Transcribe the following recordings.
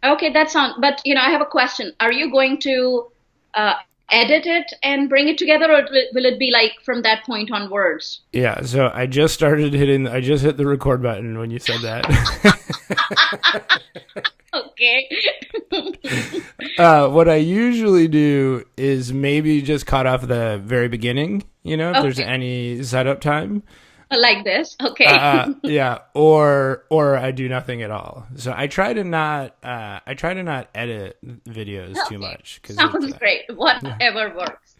Okay, that sounds, but I have a question. Are you going to uh, edit it and bring it together, or will it be like from that point onwards? Yeah, so I just hit the record button when you said that. Okay. What I usually do is maybe just cut off the very beginning, if there's Okay. any setup time. Like this. Okay. Yeah, or I do nothing at all. So I try to not edit videos too Okay. much because it. Sounds great. Whatever works.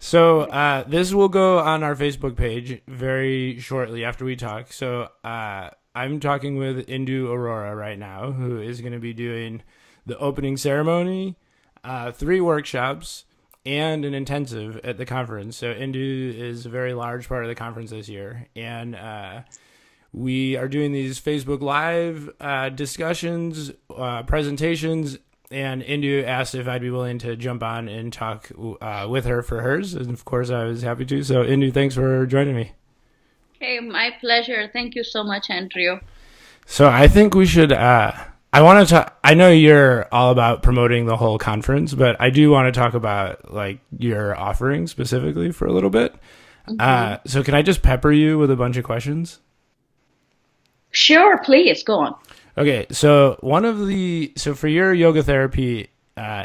So this will go on our Facebook page very shortly after we talk. So I'm talking with Indu Aurora right now, who is going to be doing the opening ceremony, three workshops, and an intensive at the conference. So Indu is a very large part of the conference this year, and we are doing these Facebook Live discussions, presentations, and Indu asked if I'd be willing to jump on and talk with her for hers, and of course I was happy to. So Indu, thanks for joining me. Okay, my pleasure. Thank you so much, Andrew. So I think we should. I want to talk. I know you're all about promoting the whole conference, but I do want to talk about like your offering specifically for a little bit. Hmm. So can I just pepper you with a bunch of questions? Sure, please go on. Okay, so for your yoga therapy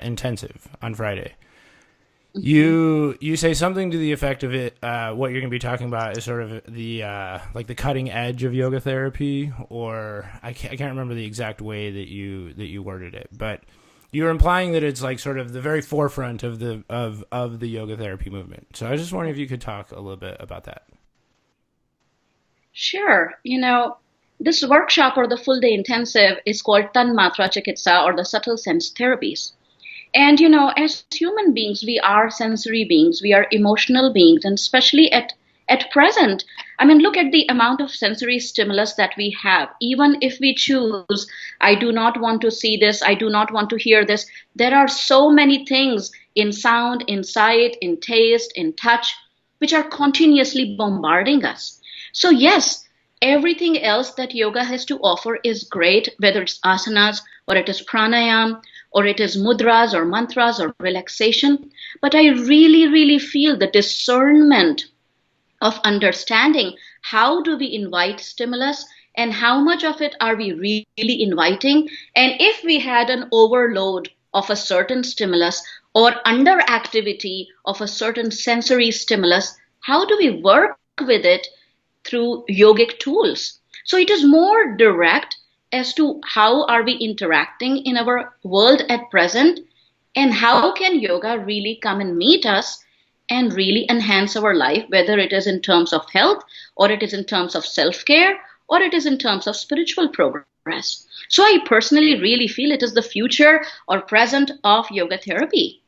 intensive on Friday, Hmm. you say something to the effect of it. What you're going to be talking about is sort of the like the cutting edge of yoga therapy, or I can't remember the exact way that you worded it, but you're implying that it's like sort of the very forefront of the yoga therapy movement. So I was just wondering if you could talk a little bit about that. Sure. This workshop or the full day intensive is called Tan Matra Chikitsa or the subtle sense therapies. And as human beings, we are sensory beings, we are emotional beings, and especially at present, I mean, look at the amount of sensory stimulus that we have. Even if we choose, I do not want to see this, I do not want to hear this, there are so many things in sound, in sight, in taste, in touch, which are continuously bombarding us. So, yes, everything else that yoga has to offer is great, whether it's asanas or it is pranayam or it is mudras or mantras or relaxation. But I really, really feel the discernment of understanding how do we invite stimulus and how much of it are we really inviting. And if we had an overload of a certain stimulus or underactivity of a certain sensory stimulus, how do we work with it through yogic tools? So it is more direct as to how are we interacting in our world at present, and how can yoga really come and meet us and really enhance our life, whether it is in terms of health or it is in terms of self-care or it is in terms of spiritual progress. So I personally really feel it is the future or present of yoga therapy.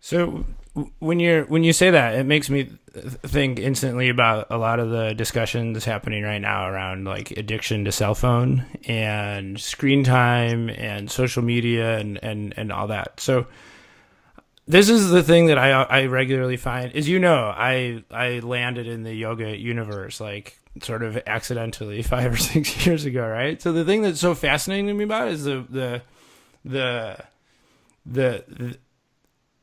So when you say that, it makes me think instantly about a lot of the discussions happening right now around like addiction to cell phone and screen time and social media and all that. So this is the thing that I regularly find is I landed in the yoga universe like sort of accidentally 5 or 6 years ago, right? So the thing that's so fascinating to me about it is the the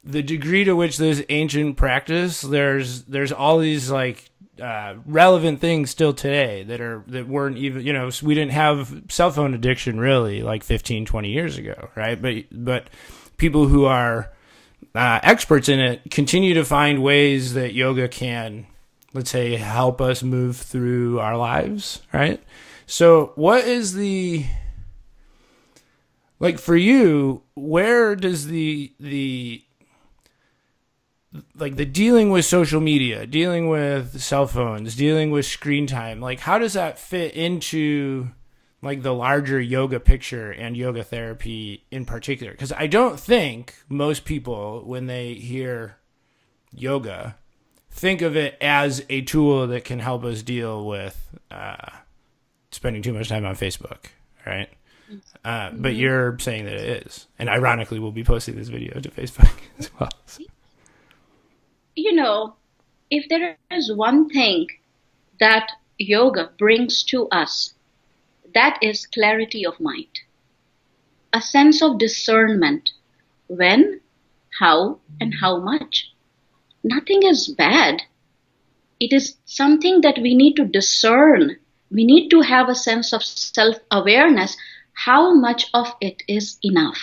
the degree to which this ancient practice there's all these like relevant things still today that weren't even we didn't have cell phone addiction really like 15, 20 years ago, right? But people who are experts in it continue to find ways that yoga can, let's say, help us move through our lives, right? So what is the like for you, where does the like the dealing with social media, dealing with cell phones, dealing with screen time, like how does that fit into like the larger yoga picture and yoga therapy in particular? Because I don't think most people, when they hear yoga, think of it as a tool that can help us deal with spending too much time on Facebook, right? But Mhm. you're saying that it is, and ironically, we'll be posting this video to Facebook as well. You know, if there is one thing that yoga brings to us, that is clarity of mind, a a sense of discernment. When, how, and how much. Nothing is bad. It is something that we need to discern. We need to have a sense of self-awareness. How much of it is enough?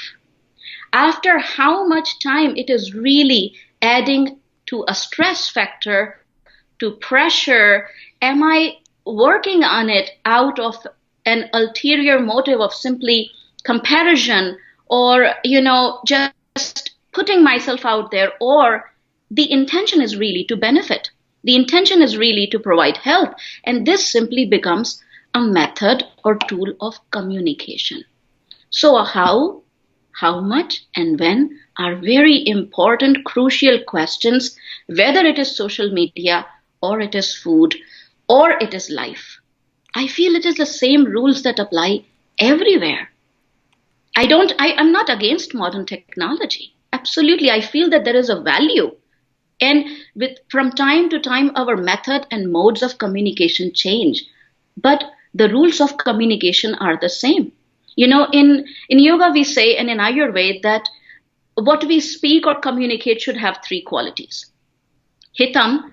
After how much time it is really adding to a stress factor, to pressure? Am I working on it out of an ulterior motive of simply comparison, or, just putting myself out there, or the intention is really to benefit? The intention is really to provide health. And this simply becomes a method or tool of communication. So how much, and when are very important, crucial questions, whether it is social media, or it is food, or it is life. I feel it is the same rules that apply everywhere. I'm not against modern technology. Absolutely, I feel that there is a value. And from time to time, our method and modes of communication change. But the rules of communication are the same. In yoga we say, and in Ayurveda, that what we speak or communicate should have three qualities. Hitam,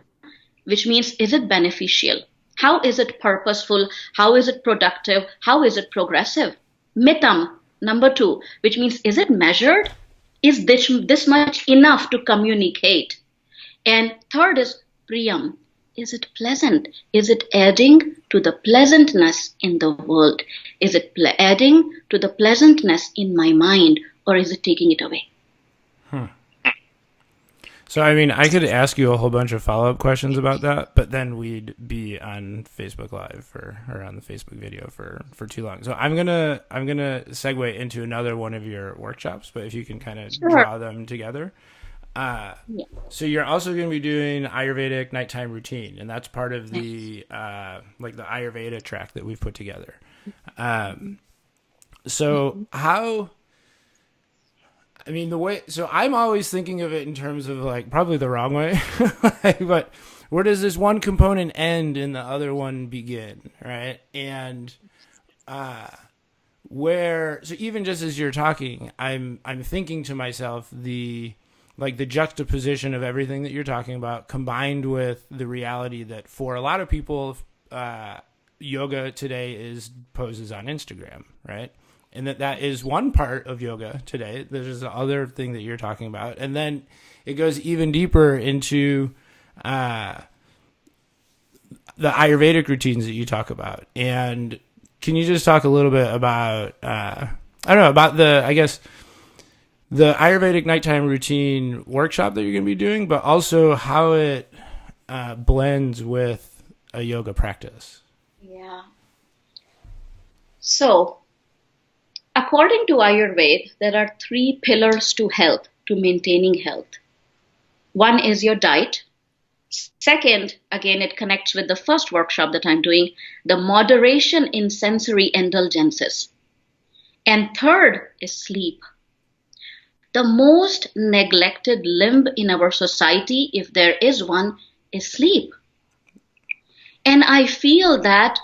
which means, is it beneficial? How is it purposeful? How is it productive? How is it progressive? Mitam, number two, which means, is it measured? Is this much enough to communicate? And third is Priyam. Is it pleasant? Is it adding to the pleasantness in the world? Is it adding to the pleasantness in my mind, or is it taking it away? So, I mean, I could ask you a whole bunch of follow-up questions about that, but then we'd be on Facebook Live or on the Facebook video for too long. So I'm gonna segue into another one of your workshops, but if you can kind of draw them together. Yeah. So you're also going to be doing Ayurvedic nighttime routine, and that's part of the like the Ayurveda track that we've put together. So how? I mean, so I'm always thinking of it in terms of like probably the wrong way, but where does this one component end and the other one begin, right? And so even just as you're talking, I'm thinking to myself the juxtaposition of everything that you're talking about, combined with the reality that for a lot of people, yoga today poses on Instagram, right? And that is one part of yoga today. There's the other thing that you're talking about. And then it goes even deeper into the Ayurvedic routines that you talk about. And can you just talk a little bit about, about the Ayurvedic nighttime routine workshop that you're going to be doing, but also how it blends with a yoga practice? Yeah. So, according to Ayurveda, there are three pillars to health, to maintaining health. One is your diet. Second, again, it connects with the first workshop that I'm doing, the moderation in sensory indulgences. And third is sleep. The most neglected limb in our society, if there is one, is sleep. And I feel that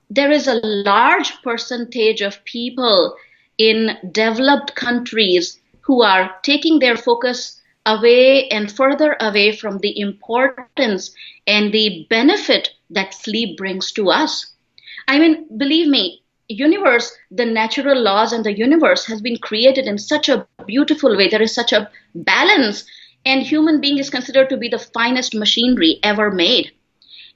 there is a large percentage of people in developed countries who are taking their focus away and further away from the importance and the benefit that sleep brings to us. I mean, believe me, the natural laws and the universe has been created in such a beautiful way. There is such a balance, and human being is considered to be the finest machinery ever made.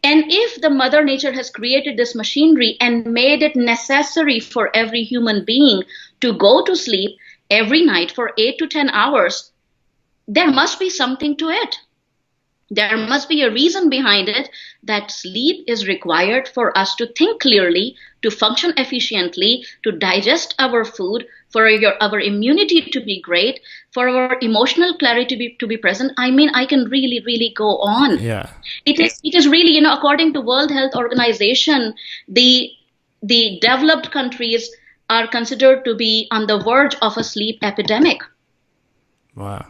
And if the Mother Nature has created this machinery and made it necessary for every human being to go to sleep every night for 8 to 10 hours, there must be something to it. There must be a reason behind it, that sleep is required for us to think clearly, to function efficiently, to digest our food, for our immunity to be great, for our emotional clarity to be present. I mean, I can really, really go on. Yeah. It is really, according to World Health Organization, the developed countries are considered to be on the verge of a sleep epidemic. Wow.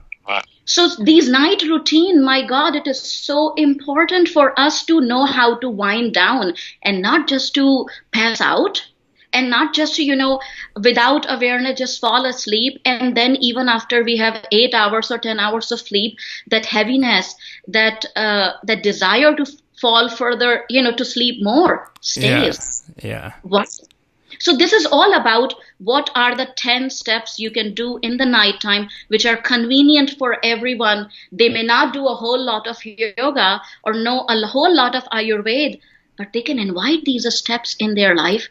So these night routine, my God, it is so important for us to know how to wind down and not just to pass out. and not just to, without awareness, just fall asleep. And then even after we have 8 hours or 10 hours of sleep, that heaviness, that desire to fall further, to sleep more Yeah. stays. Yeah. What? So this is all about what are the 10 steps you can do in the nighttime, which are convenient for everyone. They may not do a whole lot of yoga or know a whole lot of Ayurveda, but they can invite these steps in their life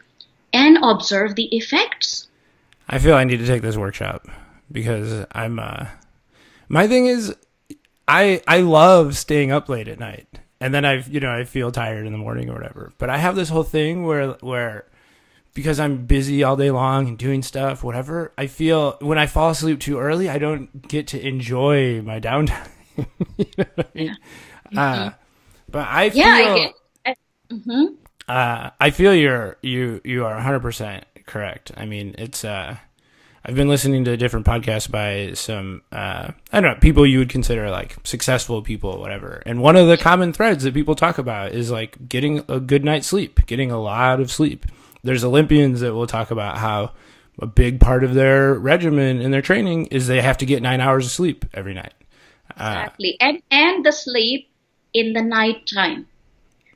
and observe the effects. I feel I need to take this workshop because my thing is I love staying up late at night. And then I feel tired in the morning or whatever. But I have this whole thing where because I'm busy all day long and doing stuff, whatever, I feel when I fall asleep too early, I don't get to enjoy my downtime. You know what I mean? Mm-hmm. But I feel, Yeah, I get. Mm-hmm. I feel you are 100% correct. I mean, it's I've been listening to different podcasts by some I don't know, people you would consider like successful people, whatever. And one of the common threads that people talk about is like getting a good night's sleep, getting a lot of sleep. There's Olympians that will talk about how a big part of their regimen and their training is they have to get 9 hours of sleep every night. Exactly. And the sleep in the night time.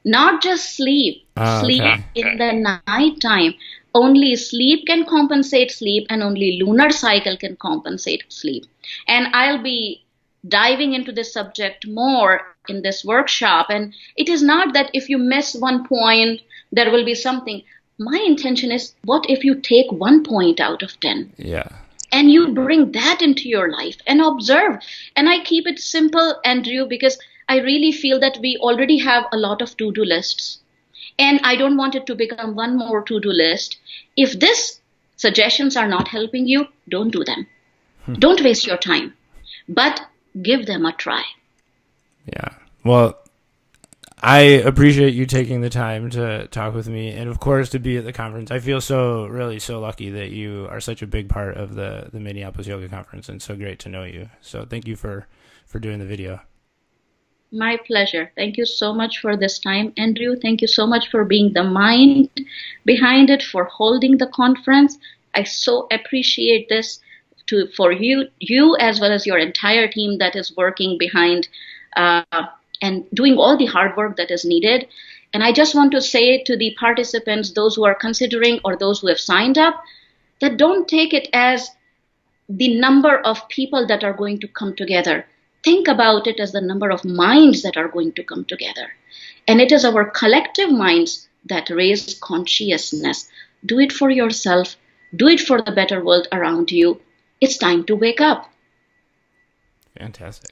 Not just sleep. Sleep Okay. in the night time. Only sleep can compensate sleep, and only lunar cycle can compensate sleep. And I'll be diving into this subject more in this workshop. And it is not that if you miss one point, there will be something. My intention is, what if you take 1 point out of 10? Yeah. And you bring that into your life and observe. And I keep it simple, Andrew, because I really feel that we already have a lot of to-do lists. And I don't want it to become one more to-do list. If these suggestions are not helping you, don't do them. Don't waste your time, but give them a try. Yeah. Well, I appreciate you taking the time to talk with me and of course to be at the conference. I feel really so lucky that you are such a big part of the Minneapolis Yoga Conference, and so great to know you. So thank you for doing the video. My pleasure. Thank you so much for this time, Andrew. Thank you so much for being the mind behind it, for holding the conference. I so appreciate this for you as well as your entire team that is working behind and doing all the hard work that is needed. And I just want to say to the participants, those who are considering or those who have signed up, that don't take it as the number of people that are going to come together. Think about it as the number of minds that are going to come together. And it is our collective minds that raise consciousness. Do it for yourself. Do it for the better world around you. It's time to wake up. Fantastic.